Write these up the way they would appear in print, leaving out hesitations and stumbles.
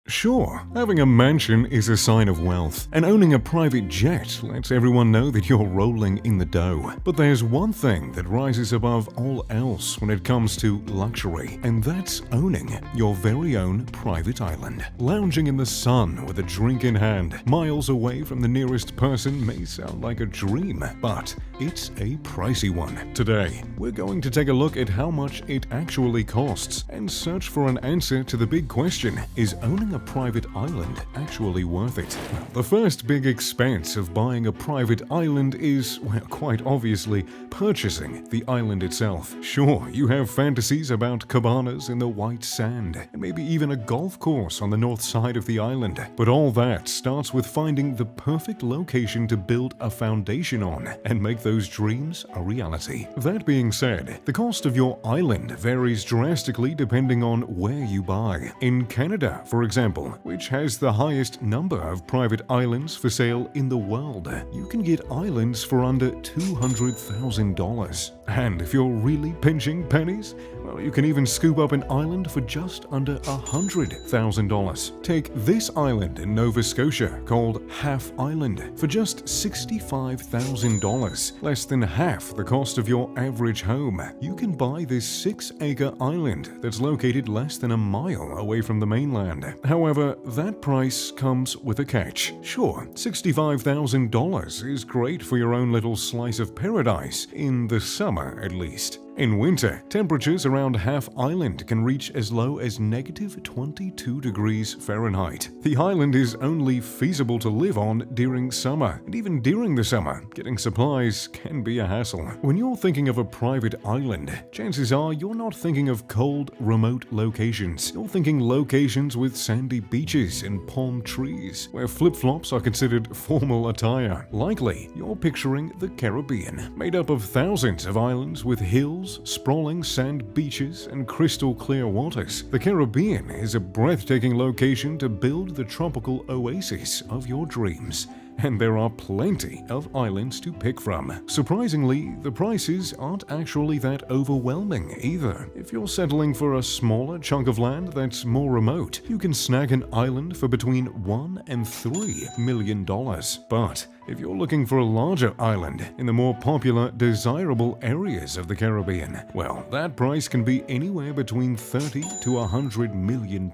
Sure, having a mansion is a sign of wealth, and owning a private jet lets everyone know that you're rolling in the dough. But there's one thing that rises above all else when it comes to luxury, and that's owning your very own private island. Lounging in the sun with a drink in hand, miles away from the nearest person may sound like a dream, but it's a pricey one. Today, we're going to take a look at how much it actually costs and search for an answer to the big question: is owning a private island actually worth it? The first big expense of buying a private island is, well, quite obviously, purchasing the island itself. Sure, you have fantasies about cabanas in the white sand, and maybe even a golf course on the north side of the island, but all that starts with finding the perfect location to build a foundation on and make those dreams a reality. That being said, the cost of your island varies drastically depending on where you buy. In Canada, for example, which has the highest number of private islands for sale in the world, you can get islands for under $200,000. And if you're really pinching pennies, well, you can even scoop up an island for just under $100,000. Take this island in Nova Scotia called Half Island for just $65,000, less than half the cost of your average home. You can buy this 6-acre island that's located less than a mile away from the mainland. However, that price comes with a catch. Sure, $65,000 is great for your own little slice of paradise, in the summer at least. In winter, temperatures around Half Island can reach as low as -22 degrees Fahrenheit. The island is only feasible to live on during summer, and even during the summer, getting supplies can be a hassle. When you're thinking of a private island, chances are you're not thinking of cold, remote locations. You're thinking locations with sandy beaches and palm trees, where flip-flops are considered formal attire. Likely, you're picturing the Caribbean, made up of thousands of islands with hills, sprawling sand beaches, and crystal clear waters. The Caribbean is a breathtaking location to build the tropical oasis of your dreams. And there are plenty of islands to pick from. Surprisingly, the prices aren't actually that overwhelming either. If you're settling for a smaller chunk of land that's more remote, you can snag an island for between $1 and $3 million. But if you're looking for a larger island in the more popular, desirable areas of the Caribbean, well, that price can be anywhere between $30 to $100 million.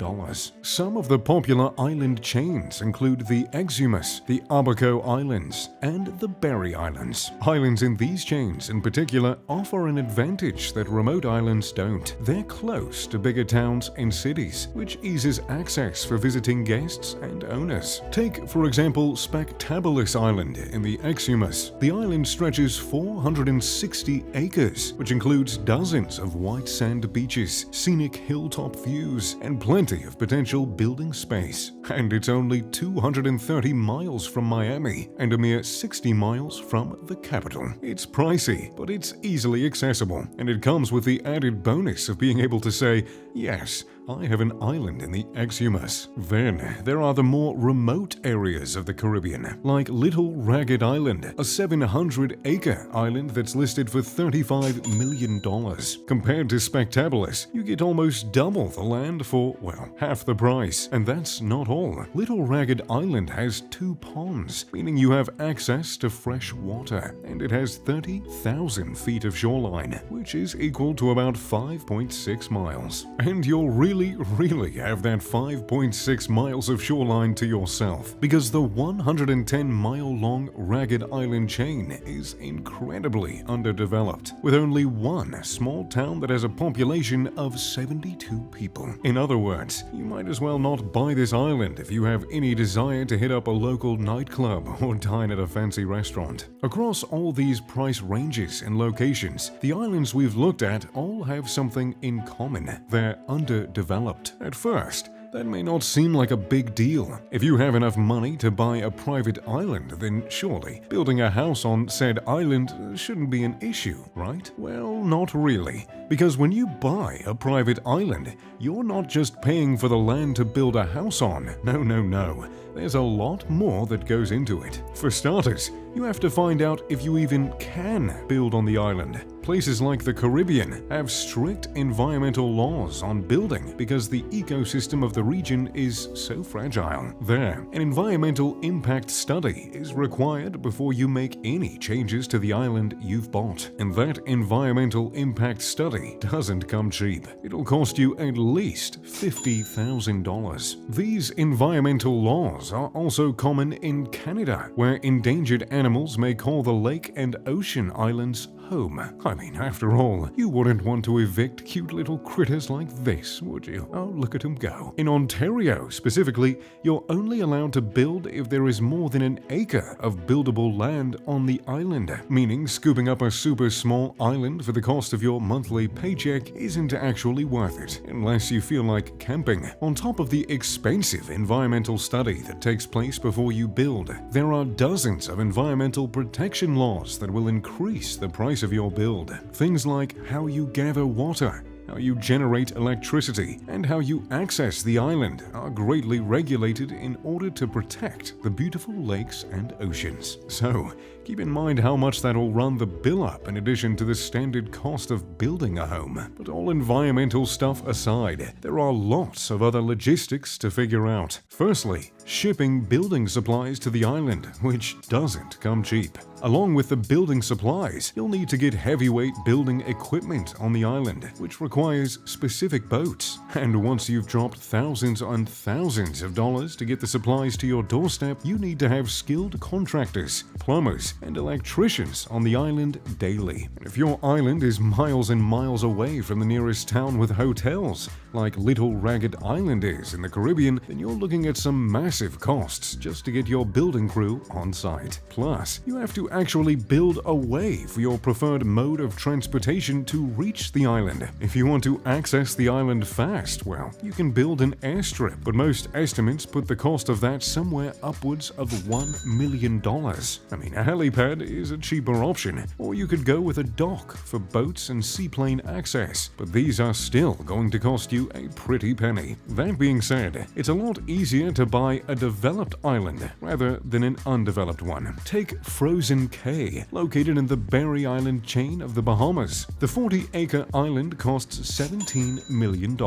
Some of the popular island chains include the Exumus, the Abaco Islands, and the Berry Islands. Islands in these chains in particular offer an advantage that remote islands don't. They're close to bigger towns and cities, which eases access for visiting guests and owners. Take, for example, Spectabulas Island in the Exumus. The island stretches 460 acres, which includes dozens of white sand beaches, scenic hilltop views, and plenty of potential building space. And it's only 230 miles from Miami and a mere 60 miles from the capital. It's pricey, but it's easily accessible, and it comes with the added bonus of being able to say, yes, I have an island in the Exumus. Then, there are the more remote areas of the Caribbean, like Little Ragged Island, a 700-acre island that's listed for $35 million. Compared to Spectabulas, you get almost double the land for, well, half the price. And that's not all. Little Ragged Island has 2 ponds, meaning you have access to fresh water, and it has 30,000 feet of shoreline, which is equal to about 5.6 miles. And you'll really have that 5.6 miles of shoreline to yourself, because the 110-mile-long Ragged Island chain is incredibly underdeveloped, with only one small town that has a population of 72 people. In other words, you might as well not buy this island if you have any desire to hit up a local nightclub or dine at a fancy restaurant. Across all these price ranges and locations, the islands we've looked at all have something in common. They're underdeveloped. At first, that may not seem like a big deal. If you have enough money to buy a private island, then surely building a house on said island shouldn't be an issue, right? Well, not really. Because when you buy a private island, you're not just paying for the land to build a house on. No. There's a lot more that goes into it. For starters, you have to find out if you even can build on the island. Places like the Caribbean have strict environmental laws on building because the ecosystem of the region is so fragile. There, an environmental impact study is required before you make any changes to the island you've bought. And that environmental impact study doesn't come cheap. It'll cost you at least $50,000. These environmental laws are also common in Canada, where endangered animals may call the lake and ocean islands home. I mean, after all, you wouldn't want to evict cute little critters like this, would you? Oh, look at them go. In Ontario, specifically, you're only allowed to build if there is more than an acre of buildable land on the island, meaning scooping up a super small island for the cost of your monthly paycheck isn't actually worth it, unless you feel like camping. On top of the expensive environmental study that takes place before you build, there are dozens of environmental protection laws that will increase the price of your build. Things like how you gather water, how you generate electricity, and how you access the island are greatly regulated in order to protect the beautiful lakes and oceans. So, keep in mind how much that'll run the bill up in addition to the standard cost of building a home. But all environmental stuff aside, there are lots of other logistics to figure out. Firstly, shipping building supplies to the island, which doesn't come cheap. Along with the building supplies, you'll need to get heavyweight building equipment on the island, which requires specific boats. And once you've dropped thousands and thousands of dollars to get the supplies to your doorstep, you need to have skilled contractors, plumbers, and electricians on the island daily. And if your island is miles and miles away from the nearest town with hotels, like Little Ragged Island is in the Caribbean, then you're looking at some massive costs just to get your building crew on site. Plus, you have to actually build a way for your preferred mode of transportation to reach the island. If you want to access the island fast, well, you can build an airstrip, but most estimates put the cost of that somewhere upwards of $1 million. I mean, a helipad is a cheaper option, or you could go with a dock for boats and seaplane access, but these are still going to cost you a pretty penny. That being said, it's a lot easier to buy a developed island rather than an undeveloped one. Take Frozen Cay, located in the Berry Island chain of the Bahamas. The 40-acre island costs $17 million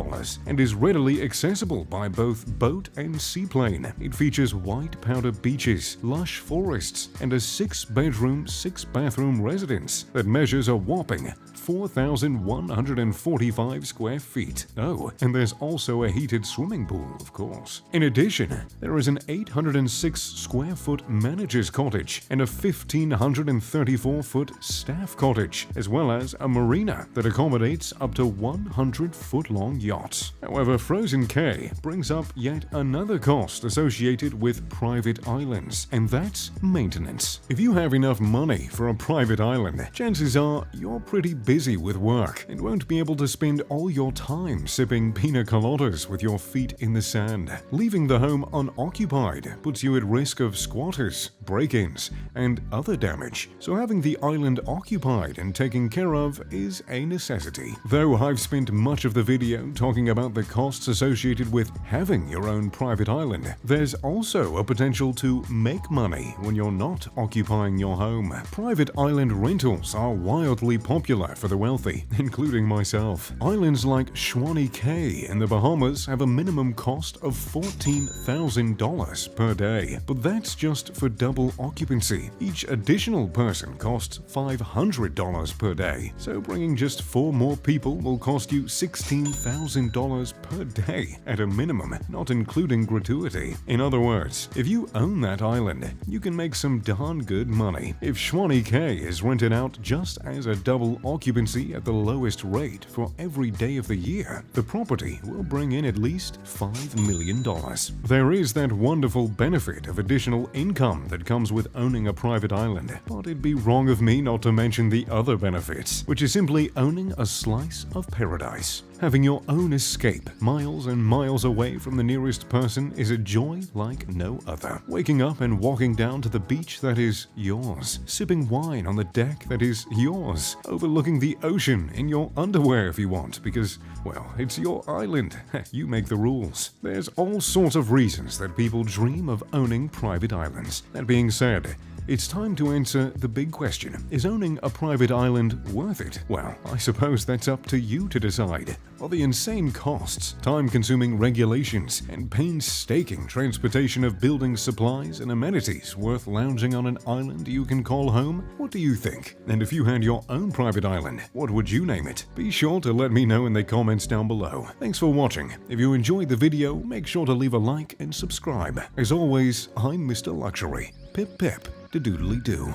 and is readily accessible by both boat and seaplane. It features white powder beaches, lush forests, and a 6-bedroom, 6-bathroom residence that measures a whopping 4,145 square feet. Oh, and there's also a heated swimming pool, of course. In addition, there is an 806 square foot manager's cottage and a 1,534-foot staff cottage, as well as a marina that accommodates up to 100-foot-long yachts. However, Frozen Cay brings up yet another cost associated with private islands, and that's maintenance. If you have enough money for a private island, chances are you're pretty busy with work and won't be able to spend all your time sipping pina coladas with your feet in the sand. Leaving the home unoccupied puts you at risk of squatters, break-ins, and other damage, so having the island occupied and taken care of is a necessity. Though I've spent much of the video talking about the costs associated with having your own private island, there's also a potential to make money when you're not occupying your home. Private island rentals are wildly popular for the wealthy, including myself. Islands like Swanee Cay in the Bahamas have a minimum cost of $14,000 per day, but that's just for double occupancy. Each additional person costs $500 per day, so bringing just 4 more people will cost you $16,000 per day at a minimum, not including gratuity. In other words, if you own that island, you can make some darn good money. If Swanee Cay is rented out just as a double occupancy at the lowest rate for every day of the year, the property will bring in at least $5 million. There is that wonderful benefit of additional income that comes with owning a private island, but it'd be wrong of me not to mention the other benefits, which is simply owning a slice of paradise. Having your own escape miles and miles away from the nearest person is a joy like no other. Waking up and walking down to the beach that is yours, sipping wine on the deck that is yours, overlooking the ocean in your underwear if you want, because, well, it's your island. You make the rules. There's all sorts of reasons that people dream of owning private islands. That being said, It's time to answer the big question. Is owning a private island worth it? Well, I suppose that's up to you to decide. Are the insane costs, time-consuming regulations, and painstaking transportation of building supplies and amenities worth lounging on an island you can call home? What do you think? And if you had your own private island, what would you name it? Be sure to let me know in the comments down below. Thanks for watching. If you enjoyed the video, make sure to leave a like and subscribe. As always, I'm Mr. Luxury. Pip pip, de doodly doo.